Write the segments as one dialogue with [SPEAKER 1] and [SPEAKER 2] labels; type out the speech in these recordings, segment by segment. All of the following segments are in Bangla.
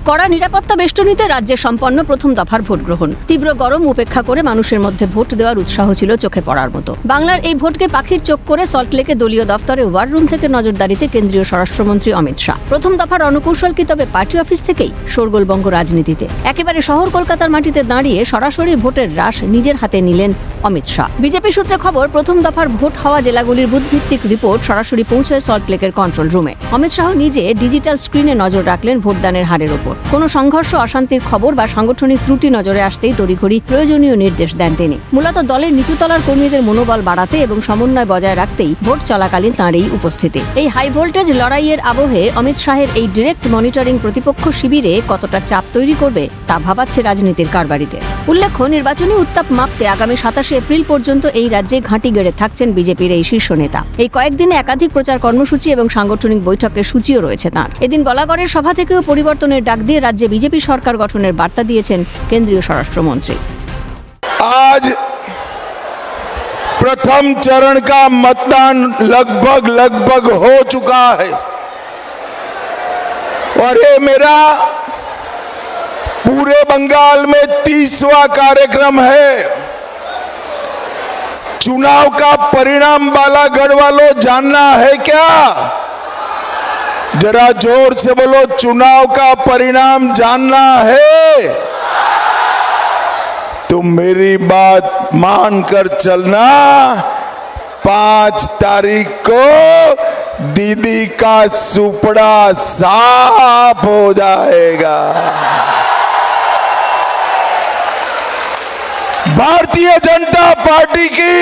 [SPEAKER 1] কড়া নিরাপত্তা বেষ্টনীতে রাজ্যে সম্পন্ন প্রথম দফার ভোট গ্রহণ। তীব্র গরম উপেক্ষা করে মানুষের মধ্যে ভোট দেওয়ার উৎসাহ ছিল চোখে পড়ার মতো। বাংলার এই ভোটকে পাখির চোখ করে সল্টলেকে দলীয় দফতরে ওয়ার রুম থেকে নজরদারিতে কেন্দ্রীয় স্বরাষ্ট্রমন্ত্রী অমিত শাহ। প্রথম দফার রণকৌশল কি তবে পার্টি অফিস থেকেই? শোরগোল বঙ্গ রাজনীতিতে একেবারে শহর কলকাতার মাটিতে দাঁড়িয়ে সরাসরি ভোটের রাশ নিজের হাতে নিলেন অমিত শাহ। বিজেপি সূত্রে খবর, প্রথম দফার ভোট হওয়া জেলাগুলির বুথভিত্তিক রিপোর্ট সরাসরি পৌঁছয় সল্টলেকের কন্ট্রোল রুমে। অমিত শাহ নিজে ডিজিটাল স্ক্রিনে নজর রাখলেন ভোটদানের হারের ওপর। কোনো সংঘর্ষ, অশান্তির খবর বা সাংগঠনিক ত্রুটি নজরে আসতেই তড়িঘড়ি প্রয়োজনীয় নির্দেশ দেন তিনি। মূলত দলের নিচুতলার কর্মীদের মনোবল বাড়াতে এবং সমন্বয় বজায় রাখতেই ভোট চলাকালীন তাঁর এই উপস্থিতি। এই হাই ভোল্টেজ লড়াইয়ের আবহে অমিত শাহের এই ডিরেক্ট মনিটরিং প্রতিপক্ষ শিবিরে কতটা চাপ তৈরি করবে তা ভাবাচ্ছে রাজনীতির কারবারিতে। উল্লেখ্য, নির্বাচনী উত্তাপ মাপতে আগামী 27 এপ্রিল পর্যন্ত এই রাজ্যে ঘাঁটি গেড়ে থাকছেন বিজেপির এই শীর্ষ নেতা। এই কয়েকদিনে একাধিক প্রচার কর্মসূচি এবং সাংগঠনিক বৈঠকের সূচিও রয়েছে তাঁর। এদিন গলাগড়ের সভা থেকেও পরিবর্তনের ডাক দিয়ে রাজ্যে বিজেপি সরকার গঠনের বার্তা দিয়েছেন কেন্দ্রীয় স্বরাষ্ট্রমন্ত্রী।
[SPEAKER 2] आज प्रथम चरण का मतदान लगभग हो चुका है और ये मेरा पूरे बंगाल में 30वां कार्यक्रम है। चुनाव का परिणाम बालागढ़ वालों जानना है क्या? जरा जोर से बोलो, चुनाव का परिणाम जानना है? तुम मेरी बात मानकर चलना। 5 तारीख को दीदी का सुपड़ा साफ हो जाएगा। भारतीय जनता पार्टी की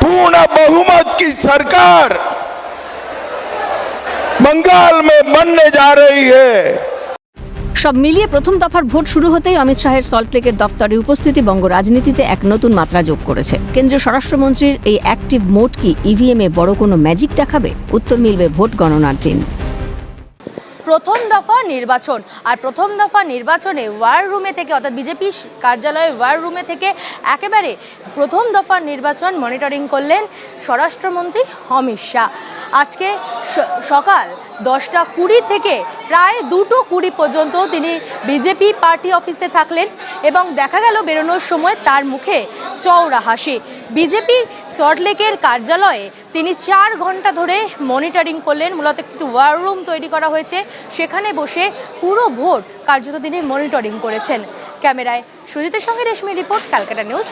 [SPEAKER 2] पूर्ण बहुमत की सरकार बंगाल में बनने जा रही है।
[SPEAKER 1] সব মিলিয়ে প্রথম দফার ভোট শুরু হতেই অমিত শাহের সল্টলেকের দফতরে উপস্থিতি বঙ্গ রাজনীতিতে এক নতুন মাত্রা যোগ করেছে। কেন্দ্রীয় স্বরাষ্ট্রমন্ত্রীর এই অ্যাক্টিভ মোড কি ইভিএমে বড় কোনো ম্যাজিক দেখাবে? উত্তর মিলবে ভোট গণনার দিন।
[SPEAKER 3] প্রথম দফা নির্বাচন, আর প্রথম দফা নির্বাচনে ওয়ার রুমে থেকে, অর্থাৎ বিজেপি কার্যালয়ে ওয়ার রুমে থেকে একেবারে প্রথম দফার নির্বাচন মনিটরিং করলেন স্বরাষ্ট্রমন্ত্রী অমিত শাহ। আজকে সকাল 10:20 থেকে প্রায় 2:20 পর্যন্ত তিনি বিজেপি পার্টি অফিসে থাকলেন এবং দেখা গেল বেরোনোর সময় তার মুখে চওড়া হাসি। বিজেপির সল্টলেকের কার্যালয়ে তিনি 4 ঘন্টা ধরে মনিটরিং করলেন। মূলত একটি ওয়ার রুম তৈরি করা হয়েছে, সেখানে বসে পুরো ভোট কার্যত তিনি মনিটরিং করেছেন। ক্যামেরায় সুজিতের সঙ্গে রেশমি রিপোর্ট, ক্যালকাটা নিউজ।